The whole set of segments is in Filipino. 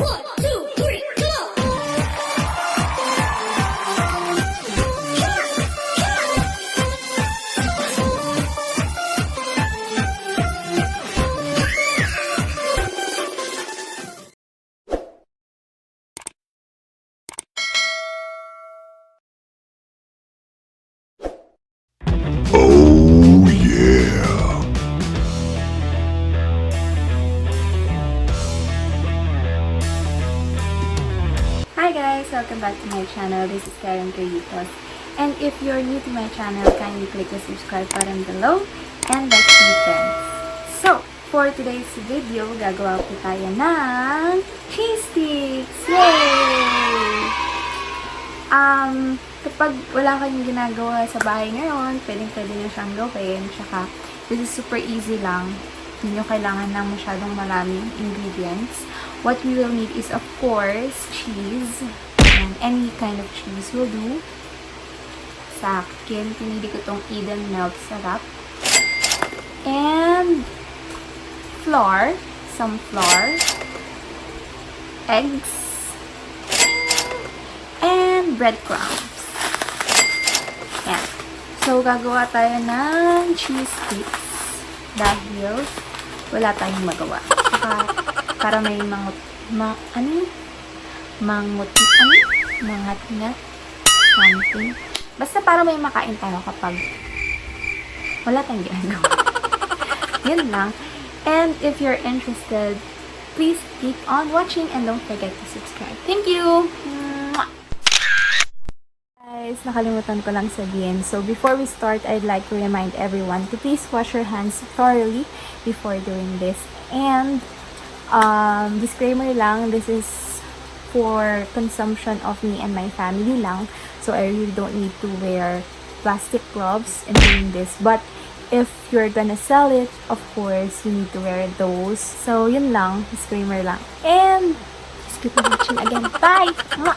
1, 2, 3, go! Oh yeah. Hi guys! Welcome back to my channel. This is Caritos. And if you're new to my channel, kindly click the subscribe button below and let's be friends. So, for today's video, gagawa po tayo ng cheese sticks! Yay! Kapag wala kayong ginagawa sa bahay ngayon, pwede nyo siyang gawin. Tsaka, this is super easy lang. Hindi nyo kailangan ng masyadong maraming ingredients. What we will need is, of course, cheese. And any kind of cheese will do. Sa akin, pinili ko tong Eden Melt Syrup. And flour. Some flour. Eggs. And bread crumbs. Yan. So, gagawa tayo ng cheese sticks. Dahil wala tayong magawa. Saka, para may mangat-ngat, something. Basta para may makain tayo kapag wala tayong ginagawa. Yun lang. And if you're interested, please keep on watching and don't forget to subscribe. Thank you! Guys, nakalimutan ko lang sabihin. So, before we start, I'd like to remind everyone to please wash your hands thoroughly before doing this. And, disclaimer lang, this is for consumption of me and my family lang. So, I really don't need to wear plastic gloves in doing this. But, if you're gonna sell it, of course, you need to wear those. So, yun lang. Disclaimer lang. And, just keep on watching again. Bye! Mwah!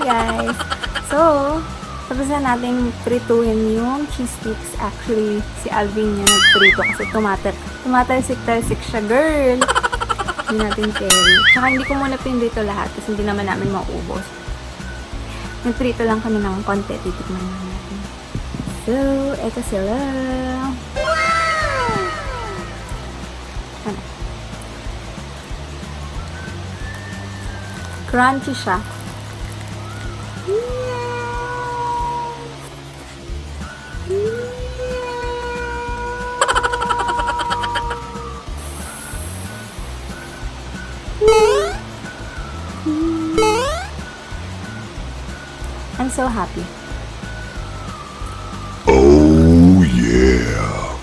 guys! So, tapos na natin prituhin yung cheese sticks. Actually, si Alvin yung nagprito kasi tumatalsik-talsik siya, girl! Hindi natin carry. Tsaka hindi ko muna pinrito lahat kasi hindi naman namin maubos. Nagprito lang kami ng konti. Titikman lang natin. So, eto sila. Wow! Ano? Crunchy siya. I'm so happy. Oh yeah.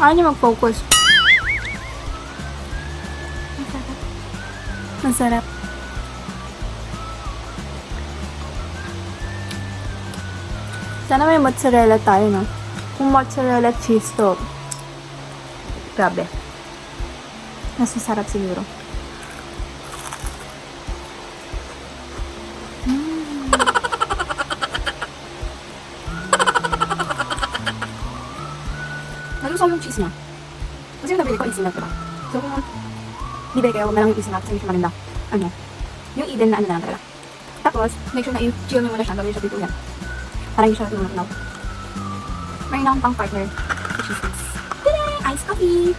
Ayaw niya mag-focus. Masarap. Sana may mozzarella tayo, no? Kung mozzarella cheese to, grabe. Mas masarap siguro. Nalusaw yung cheese niya. Kasi yung nabili ko, easy lang, diba? So, kung bibili kayo, huwag na lang yung easy lang kasi hindi siya maganda. Ano? Yung Eden na ano na lang talaga. Tapos, make sure na i-chill nyo muna siya, gawin siya dito yan. Para hindi siya tumunaw. Mayroon akong pang partner. Cheese mix. Tada! Iced coffee!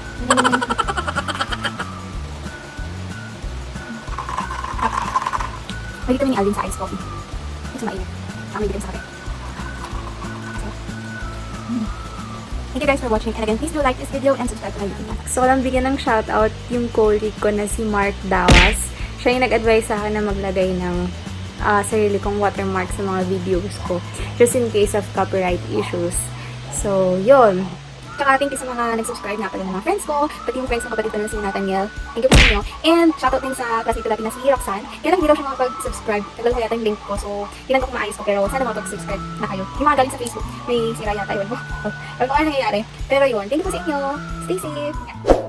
Pwede kami ni Alvin sa iced coffee. Ito mainit. Ang may bigyan sa kape. Thank you guys for watching, and again, please do like this video and subscribe to my YouTube channel. So, walang bigyan ng shoutout yung colleague ko na si Mark Dawas. Siya yung nag-advise sa akin na maglagay ng sarili kong watermark sa mga videos ko, just in case of copyright issues. So, yun. Tsaka thank you sa mga nag-subscribe nga pala ng mga friends ko, pati yung friends ng kapatid ko na si Nathaniel. Thank you po sa inyo. And shoutout din sa classmate ko dati na si Roxanne. Kaya lang hindi daw siya makapag-subscribe. Tagal ko yata yung link ko. So, tinanong ko maayos ko. Pero sana makapag-subscribe na kayo. Yung mga galing sa Facebook, may sira yata yun. Pero kung ano nangyayari. Pero yun, thank you po sa inyo. Stay safe.